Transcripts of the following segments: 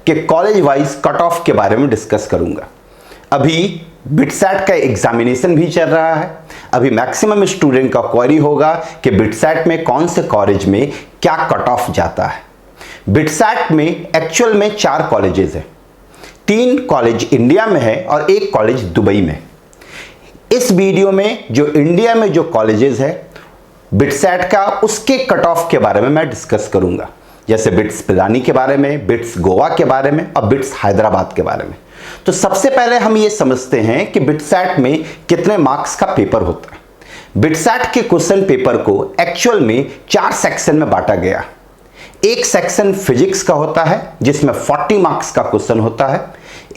कि college wise cut off के बारे में डिस्कस करूंगा। अभी बिटसैट का एग्जामिनेशन भी चल रहा है। अभी मैक्सिमम स्टूडेंट का क्वेरी होगा कि बिटसैट में कौन से कॉलेज में क्या कट ऑफ जाता है। बिटसैट में एक्चुअल में 4 कॉलेजेस हैं, 3 कॉलेज इंडिया में है और 1 कॉलेज दुबई में। इस वीडियो में जो इंडिया में जो कॉलेजेस है बिटसैट का, उसके कट ऑफ के बारे में मैं डिस्कस करूंगा, जैसे बिट्स पिलानी के बारे में, बिट्स गोवा के बारे में और बिट्स हैदराबाद के बारे में। तो सबसे पहले हम ये समझते हैं कि बिटसैट में कितने मार्क्स का पेपर होता है। बिटसैट के क्वेश्चन पेपर को एक्चुअल में 4 सेक्शन में बांटा गया। एक सेक्शन फिजिक्स का होता है जिसमें 40 मार्क्स का क्वेश्चन होता है।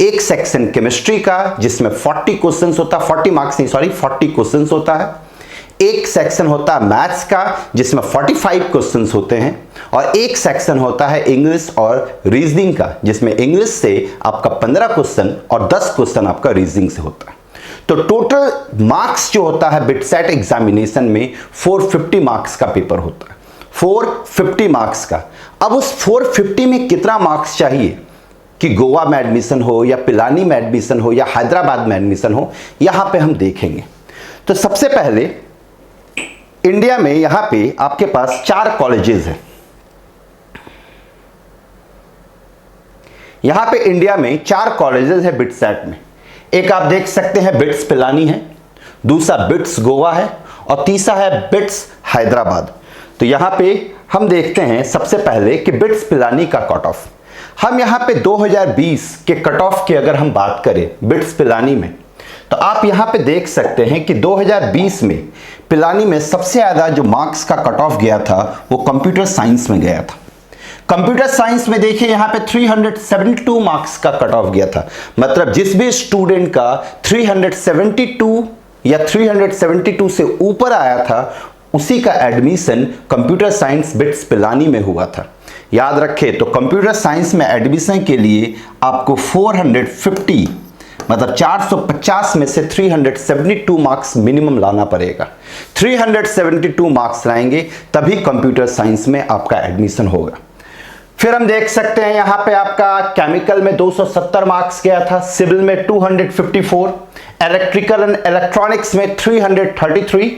एक सेक्शन केमिस्ट्री का जिसमें 40 क्वेश्चंस होता है, 40 मार्क्स नहीं सॉरी 40 क्वेश्चंस होता है। एक सेक्शन होता है मैथ्स का जिसमें 45 क्वेश्चंस होते हैं और एक सेक्शन होता है इंग्लिश और रीजनिंग का जिसमें इंग्लिश से आपका 15 क्वेश्चन और 10 क्वेश्चन आपका रीजनिंग से होता है। तो टोटल मार्क्स जो होता है बिटसैट एग्जामिनेशन में 450 मार्क्स का पेपर होता है, 450 मार्क्स का। अब उस 450 में कितना मार्क्स चाहिए कि गोवा में एडमिशन हो या पिलानी में एडमिशन हो या हैदराबाद में एडमिशन हो, यहां पे हम देखेंगे। तो सबसे पहले इंडिया में यहां पे आपके पास 4 कॉलेजेस हैं। यहां पे इंडिया में 4 कॉलेजेस है बिटसैट में। एक आप देख सकते हैं बिट्स पिलानी है, दूसरा बिट्स गोवा है और तीसरा है बिट्स हैदराबाद। तो यहां पे हम देखते हैं सबसे पहले कि बिट्स पिलानी का कट ऑफ। हम यहां पे 2020 के कट ऑफ की अगर हम बात करें बिट्स पिलानी में, तो आप यहां पे देख सकते हैं कि 2020 में पिलानी में सबसे ज्यादा जो मार्क्स का कट ऑफ गया था वो कंप्यूटर साइंस में गया था। कंप्यूटर साइंस में देखिए यहां पे 372 मार्क्स का कट ऑफ गया था। मतलब जिस भी स्टूडेंट का 372 या 372 से ऊपर आया था उसी का admission computer science bits Pilani में हुआ था। याद रखें, तो कंप्यूटर साइंस में एडमिशन के लिए आपको 450 मतलब 450 में से 372 मार्क्स मिनिमम लाना पड़ेगा। 372 मार्क्स लाएंगे तभी कंप्यूटर साइंस में आपका एडमिशन होगा। फिर हम देख सकते हैं यहां पे आपका केमिकल में 270 मार्क्स गया था, सिविल में 254, इलेक्ट्रिकल एंड इलेक्ट्रॉनिक्स में 333,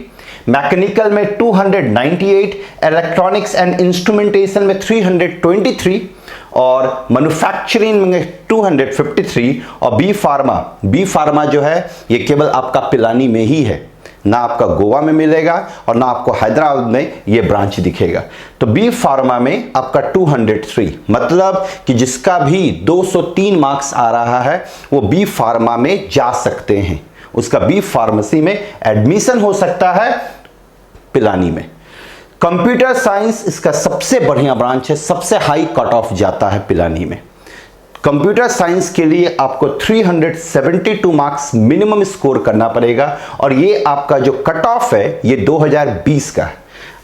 मैकेनिकल में 298, इलेक्ट्रॉनिक्स एंड इंस्ट्रूमेंटेशन में 323 और मैन्युफैक्चरिंग में 253 और बी फार्मा जो है ये केवल आपका पिलानी में ही है, ना आपका गोवा में मिलेगा और ना आपको हैदराबाद में ये ब्रांच दिखेगा। तो बी फार्मा में आपका 203, मतलब कि जिसका भी 203 मार्क्स आ रहा है वो बी फार्मा में जा सकते हैं, उसका बी फार्मेसी में एडमिशन हो सकता है पिलानी में। कंप्यूटर साइंस इसका सबसे बढ़िया ब्रांच है, सबसे हाई कट ऑफ जाता है पिलानी में। कंप्यूटर साइंस के लिए आपको 372 मार्क्स मिनिमम स्कोर करना पड़ेगा और ये आपका जो कट ऑफ है ये 2020 का है।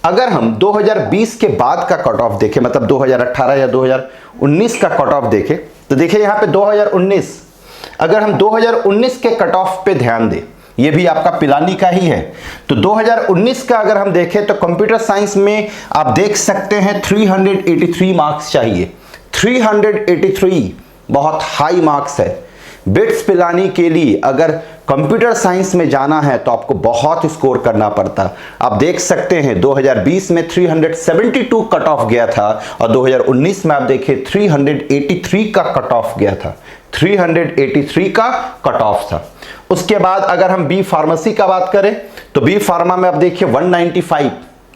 अगर हम 2020 के बाद का कट ऑफ देखें, मतलब 2018 या 2019 का कट ऑफ देखें, तो देखिए यहां पे 2019, अगर हम 2019 के कट ऑफ पे ध्यान दें, ये भी आपका पिलानी का ही है, तो 2019 का अगर हम देखें तो कंप्यूटर साइंस में आप देख सकते हैं 383 मार्क्स चाहिए। 383 बहुत हाई मार्क्स है। बिट्स पिलानी के लिए अगर कंप्यूटर साइंस में जाना है तो आपको बहुत स्कोर करना पड़ता। आप देख सकते हैं 2020 में 372 कट ऑफ गया था और 2019 में आप देखिए 383 का कट ऑफ गया था, 383 का कट ऑफ था। उसके बाद अगर हम बी फार्मेसी का बात करें तो बी फार्मा में आप देखिए 195,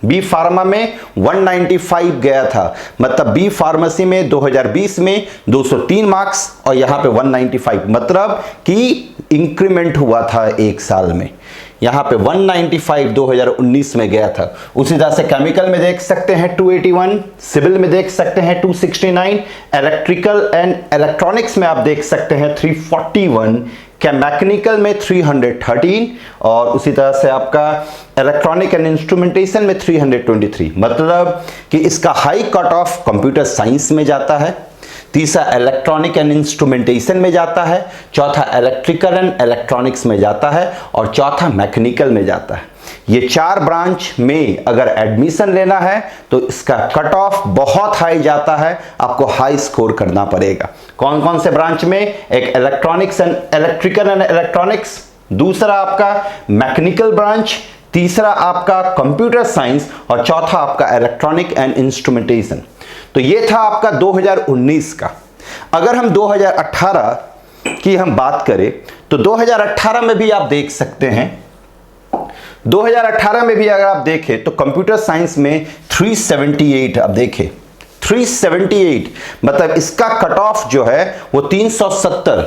बी फार्मा में 195 गया था, मतलब बी फार्मेसी में 2020 में 203 मार्क्स और यहां पे 195, मतलब कि इंक्रीमेंट हुआ था एक साल में। यहां पे 195 2019 में गया था। उसी तरह से केमिकल में देख सकते हैं 281, सिविल में देख सकते हैं 269, इलेक्ट्रिकल एंड इलेक्ट्रॉनिक्स में आप देख सकते हैं 341, मैकेनिकल में 313 और उसी तरह से आपका इलेक्ट्रॉनिक एंड इंस्ट्रूमेंटेशन में 323, मतलब कि इसका high cut off computer science में जाता है, तीसरा इलेक्ट्रॉनिक एंड इंस्ट्रूमेंटेशन में जाता है, चौथा इलेक्ट्रिकल एंड इलेक्ट्रॉनिक्स में जाता है और चौथा मैकेनिकल में जाता है। ये 4 ब्रांच में अगर एडमिशन लेना है तो इसका कट ऑफ बहुत हाई जाता है, आपको हाई स्कोर करना पड़ेगा। कौन कौन से ब्रांच में? एक electronics and electrical and electronics, दूसरा आपका मैकेनिकल ब्रांच, तीसरा आपका कंप्यूटर साइंस और चौथा आपका इलेक्ट्रॉनिक एंड इंस्ट्रूमेंटेशन। तो ये था आपका 2019 का। अगर हम 2018 की हम बात करें तो 2018 में भी आप देख सकते हैं, 2018 में भी अगर आप देखें तो कंप्यूटर साइंस में 378, आप देखें 378, मतलब इसका कट ऑफ जो है वो 370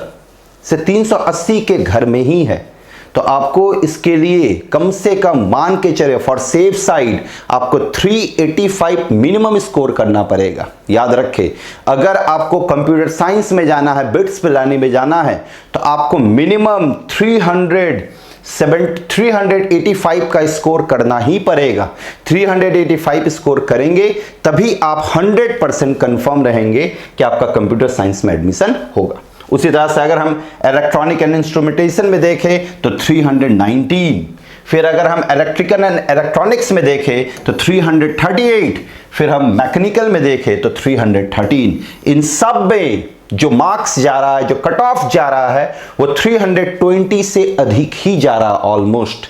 से 380 के घर में ही है। तो आपको इसके लिए कम से कम मान के चले फॉर सेफ साइड आपको 385 मिनिमम स्कोर करना पड़ेगा। याद रखें, अगर आपको कंप्यूटर साइंस में जाना है, बिट्स पिलानी में जाना है, तो आपको मिनिमम 385 का स्कोर करना ही पड़ेगा। 385 स्कोर करेंगे तभी आप 100% कंफर्म रहेंगे कि आपका कंप्यूटर साइंस में एडमिशन होगा। उसी तरह से अगर हम इलेक्ट्रॉनिक एंड इंस्ट्रूमेंटेशन में देखें तो 319, फिर अगर हम इलेक्ट्रिकल एंड इलेक्ट्रॉनिक्स में देखें तो 338, फिर हम मैकेनिकल में देखें तो 313। इन सब में जो मार्क्स जा रहा है, जो कट ऑफ जा रहा है, वो 320 से अधिक ही जा रहा है, ऑलमोस्ट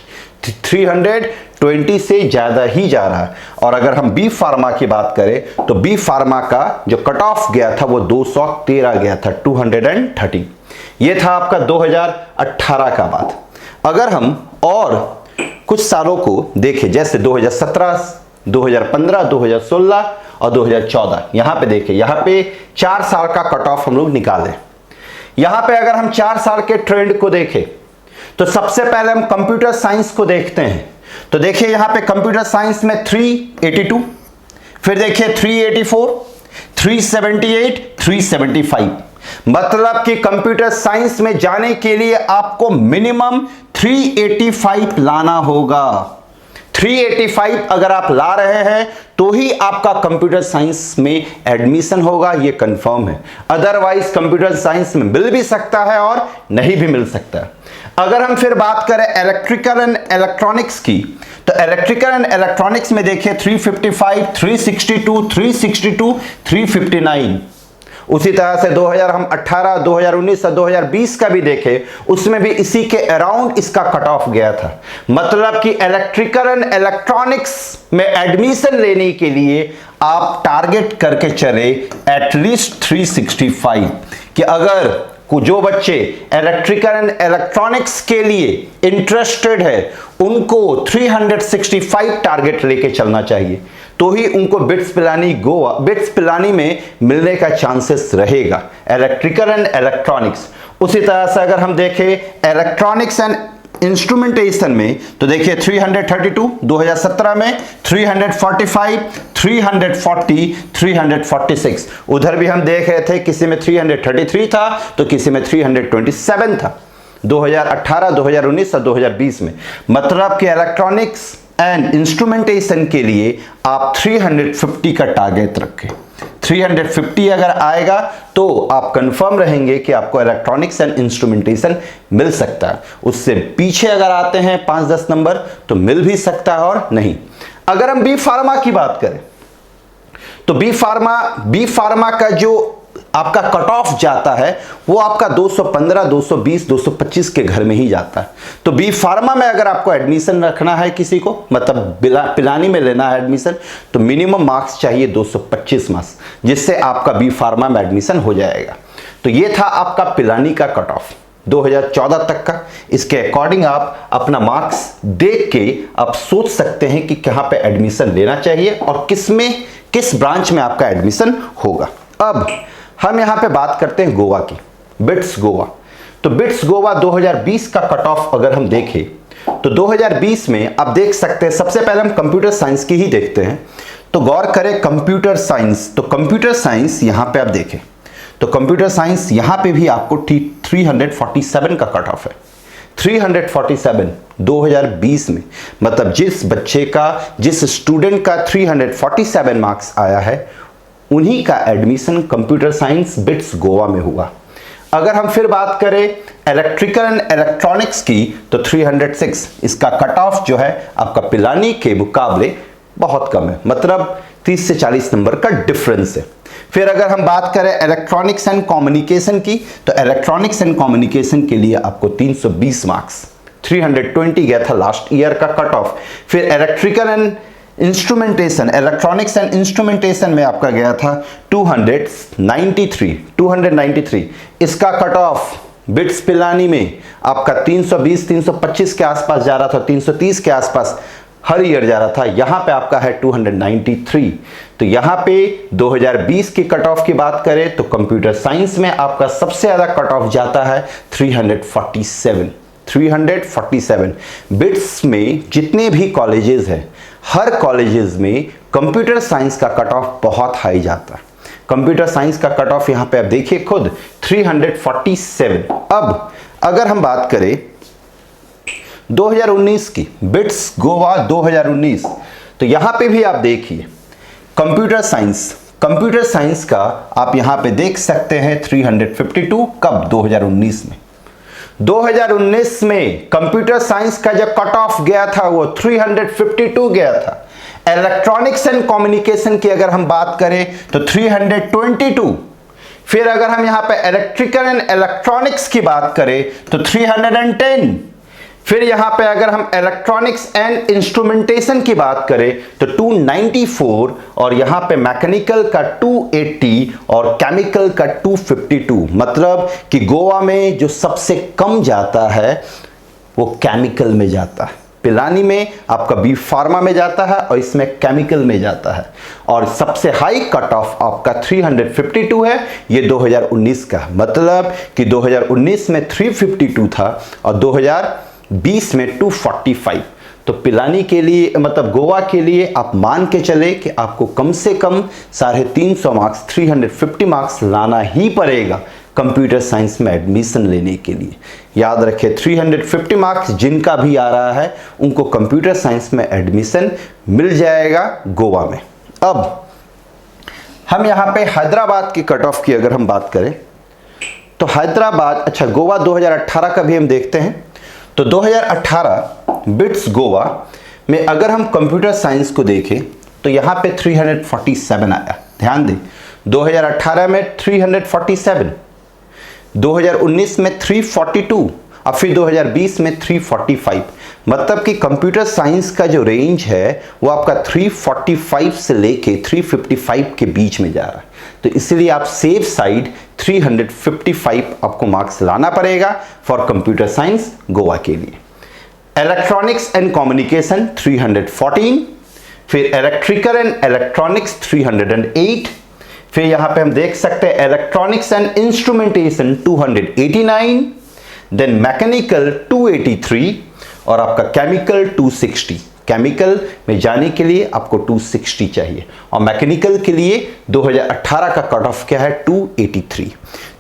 320 से ज़्यादा ही जा रहा है। और अगर हम बी फार्मा की बात करें तो बी फार्मा का जो कट ऑफ गया था वो 213 गया था, 230। ये था आपका 2018 का बात। अगर हम और कुछ सालों को देखें, जैसे 2017, 2015, 2016 और 2014, यहाँ पे देखें, यहाँ पे 4 साल का कट ऑफ हम लोग निकालें। यहाँ पे अगर हम 4 साल के ट्रेंड को देखें तो सबसे पहले हम कंप्यूटर साइंस को देखते हैं। तो देखिए यहाँ पे कंप्यूटर साइंस में 382, फिर देखिए 384, 378, 375। मतलब कि कंप्यूटर साइंस में जाने के लिए आपको मिनिमम 385 लाना होगा। 385 अगर आप ला रहे हैं तो ही आपका कंप्यूटर साइंस में एडमिशन होगा, ये कंफर्म है। अदरवाइज कंप्यूटर साइंस में मिल भी सकता है और नहीं भी मिल सकता। अगर हम फिर बात करें इलेक्ट्रिकल एंड इलेक्ट्रॉनिक्स की, तो इलेक्ट्रिकल एंड इलेक्ट्रॉनिक्स में देखिए 355, 362, 362, 359। उसी तरह से 2018, 2019 और 2020 का भी देखें, उसमें भी इसी के अराउंड इसका कट ऑफ गया था। मतलब कि इलेक्ट्रिकल एंड इलेक्ट्रॉनिक्स में एडमिशन लेने के लिए आप टारगेट करके चले एटलीस्ट 365, कि अगर जो बच्चे इलेक्ट्रिकल एंड इलेक्ट्रॉनिक्स के लिए इंटरेस्टेड है उनको 365 टारगेट लेके चलना चाहिए, तो ही उनको बिट्स पिलानी में मिलने का चांसेस रहेगा, इलेक्ट्रिकल एंड इलेक्ट्रॉनिक्स। उसी तरह से अगर हम देखें इलेक्ट्रॉनिक्स एंड इंस्ट्रूमेंटेशन में, तो देखिए 332 2017 में, 345, 340, 346। उधर भी हम देख रहे थे किसी में 333 था तो किसी में 327 था, 2018, 2019 और 2020 में। मतलब कि इलेक्ट्रॉनिक्स एंड इंस्ट्रूमेंटेशन के लिए आप 350 का टारगेट रखें। 350 अगर आएगा तो आप कंफर्म रहेंगे कि आपको इलेक्ट्रॉनिक्स एंड इंस्ट्रूमेंटेशन मिल सकता है। उससे पीछे अगर आते हैं 5-10 नंबर तो मिल भी सकता है और नहीं। अगर हम बी फार्मा की बात करें तो बी फार्मा का जो आपका कट ऑफ जाता है वो आपका 215, 220, 225 के घर में ही जाता है। तो बी फार्मा में अगर आपको एडमिशन रखना है किसी को, मतलब पिलानी में लेना है एडमिशन, तो मिनिमम मार्क्स चाहिए 225 मार्क्स, जिससे आपका बी फार्मा में एडमिशन हो जाएगा। तो ये था आपका पिलानी का कट ऑफ 2014 तक का। इसके अकॉर्डिंग आप अपना मार्क्स देख के आप सोच सकते हैं कि कहाँ पे एडमिशन लेना चाहिए और किस ब्रांच में आपका एडमिशन होगा। अब हम यहाँ पे बात करते हैं गोवा की, बिट्स गोवा। तो बिट्स गोवा 2020 का कट ऑफ अगर हम देखें तो 2020 में आप देख सकते हैं, सबसे पहले हम कंप्यूटर साइंस की ही देखते हैं। तो गौर करें कंप्यूटर साइंस, तो कंप्यूटर साइंस यहाँ पे आप देखें तो कंप्यूटर साइंस यहाँ पे भी आपको 347 का कट ऑफ है। 347 2020 में, मतलब जिस स्टूडेंट का 347 मार्क्स आया है उन्हीं का admission computer science bits Goa में हुआ। अगर हम फिर बात करें इलेक्ट्रिकल एंड इलेक्ट्रॉनिक्स की तो 306, इसका कट ऑफ जो है आपका पिलानी के मुकाबले बहुत कम है, मतलब 30 से 40 नंबर का डिफरेंस है। फिर अगर हम बात करें इलेक्ट्रॉनिक्स एंड कम्युनिकेशन की तो इलेक्ट्रॉनिक्स एंड कम्युनिकेशन के लिए आपको 320 मार्क्स, 320 गया था लास्ट ईयर का कट ऑफ। फिर electrical and instrumentation, electronics and instrumentation में आपका गया था 293, इसका कट ऑफ बिट्स पिलानी में आपका 320 325 के आसपास जा रहा था, 330 के आसपास हर ईयर जा रहा था। यहां पे आपका है 293। तो यहां पे 2020 की कट ऑफ की बात करें तो कंप्यूटर साइंस में आपका सबसे ज्यादा कट ऑफ जाता है 347। बिट्स में जितने भी कॉलेजेस हैं, हर कॉलेजेस में कंप्यूटर साइंस का कट ऑफ बहुत हाई जाता है। कंप्यूटर साइंस का कट ऑफ यहां पे आप देखिए खुद 347। अब अगर हम बात करें 2019 की बिट्स गोवा 2019, तो यहां पे भी आप देखिए कंप्यूटर साइंस का आप यहां पे देख सकते हैं 352। कब? 2019 में। 2019 में कंप्यूटर साइंस का जो कट ऑफ गया था वो 352 गया था। इलेक्ट्रॉनिक्स एंड कम्युनिकेशन की अगर हम बात करें तो 322। फिर अगर हम यहां पे इलेक्ट्रिकल एंड इलेक्ट्रॉनिक्स की बात करें तो 310। फिर यहां पे अगर हम इलेक्ट्रॉनिक्स एंड इंस्ट्रूमेंटेशन की बात करें तो 294, और यहां पे मैकेनिकल का 280 और केमिकल का 252। मतलब कि गोवा में जो सबसे कम जाता है वो केमिकल में जाता है, पिलानी में आपका बी फार्मा में जाता है और इसमें केमिकल में जाता है। और सबसे हाई कट ऑफ आपका 352 है, ये 2019 का, मतलब कि 2019 में 352 था और 2020 में 245। तो पिलानी के लिए, मतलब गोवा के लिए आप मान के चले कि आपको कम से कम 350 मार्क्स, 350 मार्क्स लाना ही पड़ेगा कंप्यूटर साइंस में एडमिशन लेने के लिए। याद रखें 350 मार्क्स जिनका भी आ रहा है उनको कंप्यूटर साइंस में एडमिशन मिल जाएगा गोवा में। अब हम यहां पे हैदराबाद की कट ऑफ की अगर हम बात करें तो हैदराबाद, अच्छा गोवा 2018 का भी हम देखते हैं। तो 2018 बिट्स गोवा में अगर हम कंप्यूटर साइंस को देखें तो यहां पे 347 आया। ध्यान दें 2018 में 347, 2019 में 342 और फिर 2020 में 345। मतलब कि कंप्यूटर साइंस का जो रेंज है वो आपका 345 से लेके 355 के बीच में जा रहा है। तो इसलिए आप सेफ साइड 355 आपको मार्क्स लाना पड़ेगा फॉर कंप्यूटर साइंस गोवा के लिए। इलेक्ट्रॉनिक्स एंड कम्युनिकेशन 314, फिर इलेक्ट्रिकल एंड इलेक्ट्रॉनिक्स 308, फिर यहां पे हम देख सकते हैं electronics and instrumentation 289, then mechanical 283 और आपका केमिकल 260। केमिकल में जाने के लिए आपको 260 चाहिए और मैकेनिकल के लिए 2018 का कट ऑफ क्या है 283।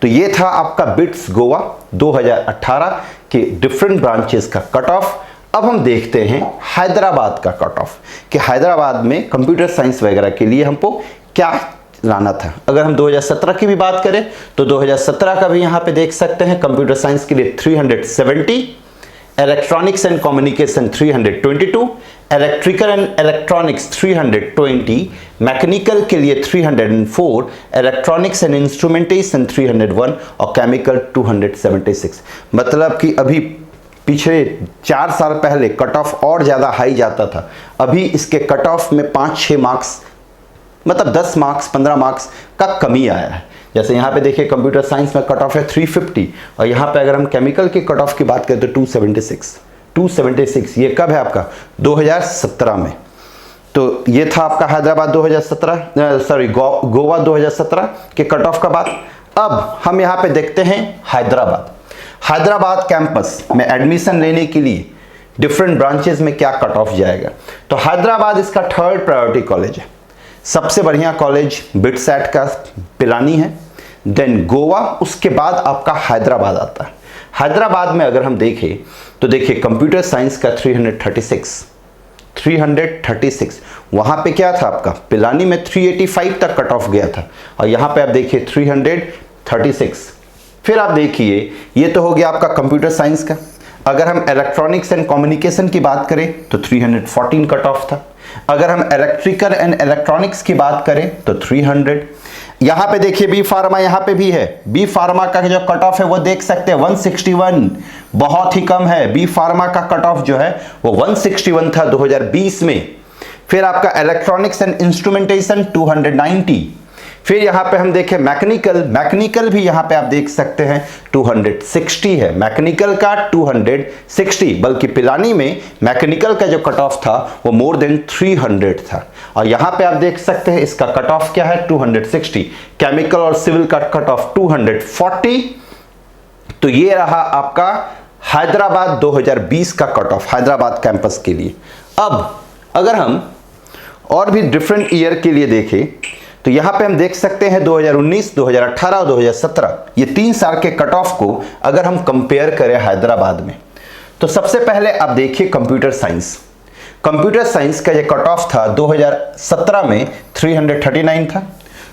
तो ये था आपका बिट्स गोवा 2018 के डिफरेंट ब्रांचेस का कट ऑफ। अब हम देखते हैं हैदराबाद का कट ऑफ कि हैदराबाद में कंप्यूटर साइंस वगैरह के लिए हमको क्या लाना था। अगर हम 2017 की भी बात करें तो 2017 का भी यहां पे देख सकते हैं कंप्यूटर साइंस के लिए 370, electronics and communication 322, electrical and electronics 320, mechanical के लिए 304, इलेक्ट्रॉनिक्स एंड इंस्ट्रूमेंटेशन 301 और केमिकल 276। मतलब कि अभी पिछले 4 साल पहले कट ऑफ और ज़्यादा हाई जाता था, अभी इसके कट ऑफ में 5-6 मार्क्स, मतलब 10 मार्क्स 15 मार्क्स का कमी आया है। जैसे यहाँ पे देखिए कंप्यूटर साइंस में कट ऑफ है 350 और यहाँ पे अगर हम केमिकल के कट ऑफ की बात करें तो 276। ये कब है आपका 2017 में। तो ये था आपका हैदराबाद 2017, गोवा 2017 के कट ऑफ का बात। अब हम यहाँ पे देखते हैं हैदराबाद कैंपस में एडमिशन लेने के लिए डिफरेंट ब्रांचेस में क्या कट ऑफ जाएगा। तो हैदराबाद इसका 3rd प्रायोरिटी कॉलेज है, सबसे बढ़िया कॉलेज बिटसैट का पिलानी है, देन गोवा, उसके बाद आपका हैदराबाद आता है। हैदराबाद में अगर हम देखें तो देखिए कंप्यूटर साइंस का 336, वहां पे क्या था आपका पिलानी में 385 तक कट ऑफ गया था और यहां पे आप देखिए 336। फिर आप देखिए, ये तो हो गया आपका कंप्यूटर साइंस का। अगर हम इलेक्ट्रॉनिक्स एंड कम्युनिकेशन की बात करें तो 314 कट ऑफ था। अगर हम इलेक्ट्रिकल एंड इलेक्ट्रॉनिक्स की बात करें तो 300। यहां पे देखिए बी फार्मा, यहां पे भी है। बी फार्मा का जो कट ऑफ है वो देख सकते हैं 161, बहुत ही कम है। बी फार्मा का कट ऑफ जो है वो 161 था 2020 में। फिर आपका इलेक्ट्रॉनिक्स एंड इंस्ट्रूमेंटेशन 290। फिर यहां पे हम देखें मैकेनिकल भी यहां पे आप देख सकते हैं 260 है। मैकेनिकल का 260, बल्कि पिलानी में मैकेनिकल का जो कट ऑफ था वो मोर देन 300 था। और यहां पे आप देख सकते हैं इसका कट ऑफ क्या है, 260। केमिकल और सिविल का कट ऑफ 240। तो ये रहा आपका हैदराबाद 2020 का कट ऑफ हैदराबाद कैंपस के लिए। अब अगर हम और भी डिफरेंट ईयर के लिए देखें तो यहां पे हम देख सकते हैं 2019, 2018 और 2017, ये 3 साल के कट ऑफ को अगर हम कंपेयर करें हैदराबाद में, तो सबसे पहले आप देखिए कंप्यूटर साइंस। कंप्यूटर साइंस का ये कट ऑफ था 2017 में 339 था,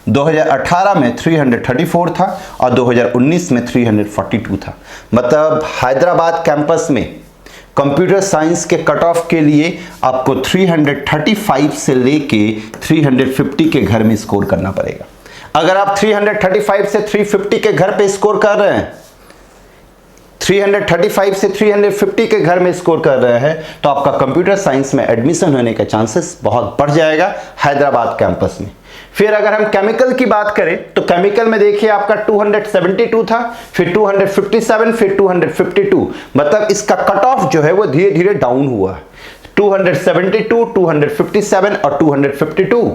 2018 में 334 था और 2019 में 342 था। मतलब हैदराबाद कैंपस में कंप्यूटर साइंस के कट ऑफ के लिए आपको 335 से लेके 350 के घर में स्कोर करना पड़ेगा। अगर आप 335 से 350 के घर पे स्कोर कर रहे हैं, 335 से 350 के घर में स्कोर कर रहे हैं, तो आपका कंप्यूटर साइंस में एडमिशन होने का चांसेस बहुत बढ़ जाएगा हैदराबाद कैंपस में। फिर अगर हम केमिकल की बात करें तो केमिकल में देखिए आपका 272 था, फिर 257, फिर 252। मतलब इसका कट ऑफ जो है वो धीरे धीरे डाउन हुआ, 272, 257 और 252।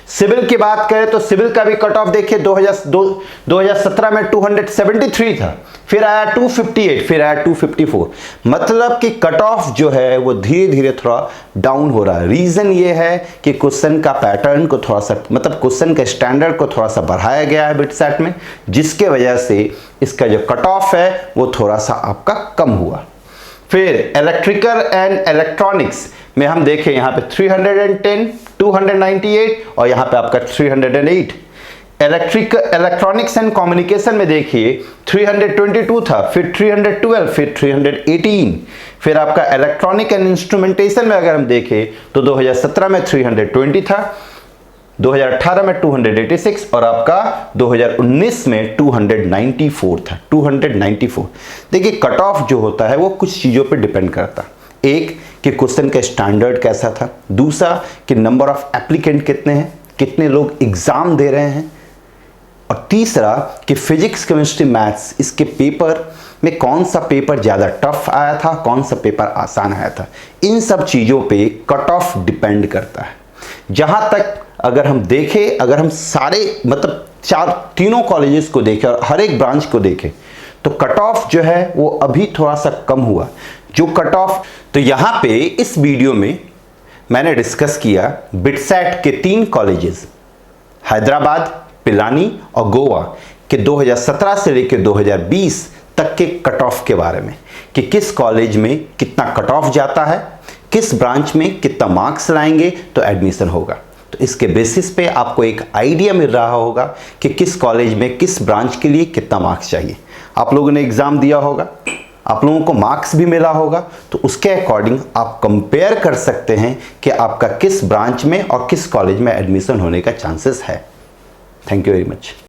सिविल की बात करें तो सिविल का भी कट ऑफ देखिए 2017 में 273 था, फिर आया 258, फिर आया 254। मतलब कि कट ऑफ जो है वो धीरे धीरे थोड़ा डाउन हो रहा है। रीजन ये है कि क्वेश्चन का पैटर्न को थोड़ा सा, मतलब क्वेश्चन के स्टैंडर्ड को थोड़ा सा बढ़ाया गया है बिटसेट में, जिसके वजह से इसका जो कट ऑफ है वो थोड़ा सा आपका कम हुआ। फिर इलेक्ट्रिकल एंड इलेक्ट्रॉनिक्स में हम देखें यहाँ पे 310, 298 और यहाँ पे आपका 308। इलेक्ट्रॉनिक्स एंड कम्युनिकेशन में देखिए 322 था, फिर 312, फिर 318। फिर आपका इलेक्ट्रॉनिक एंड इंस्ट्रूमेंटेशन में अगर हम देखें तो 2017 में 320 था, 2018 में 286 और आपका 2019 में 294 था, 294। देखिए कट ऑफ जो होता है वो कुछ चीज़ों पे डिपेंड करता है। एक कि क्वेश्चन का स्टैंडर्ड कैसा था, दूसरा कि नंबर ऑफ एप्लीकेंट कितने हैं, कितने लोग एग्जाम दे रहे हैं, और तीसरा कि फिजिक्स केमिस्ट्री मैथ्स इसके पेपर में कौन सा पेपर ज़्यादा टफ आया था, कौन सा पेपर आसान आया था। इन सब चीज़ों पे कट ऑफ डिपेंड करता है। जहाँ तक अगर हम देखें, अगर हम सारे मतलब तीनों कॉलेजेस को देखें और हर एक ब्रांच को देखें तो कट ऑफ जो है वो अभी थोड़ा सा कम हुआ। जो कट ऑफ, तो यहाँ पे इस वीडियो में मैंने डिस्कस किया बिटसेट के 3 कॉलेजेस हैदराबाद, पिलानी और गोवा के 2017 से लेकर 2020 तक के कट ऑफ के बारे में, कि किस कॉलेज में कितना कट ऑफ जाता है, किस ब्रांच में कितना मार्क्स लाएंगे तो एडमिशन होगा। तो इसके बेसिस पे आपको एक आइडिया मिल रहा होगा कि किस कॉलेज में किस ब्रांच के लिए कितना मार्क्स चाहिए। आप लोगों ने एग्ज़ाम दिया होगा, आप लोगों को मार्क्स भी मिला होगा, तो उसके अकॉर्डिंग आप कंपेयर कर सकते हैं कि आपका किस ब्रांच में और किस कॉलेज में एडमिशन होने का चांसेस है। Thank you very much.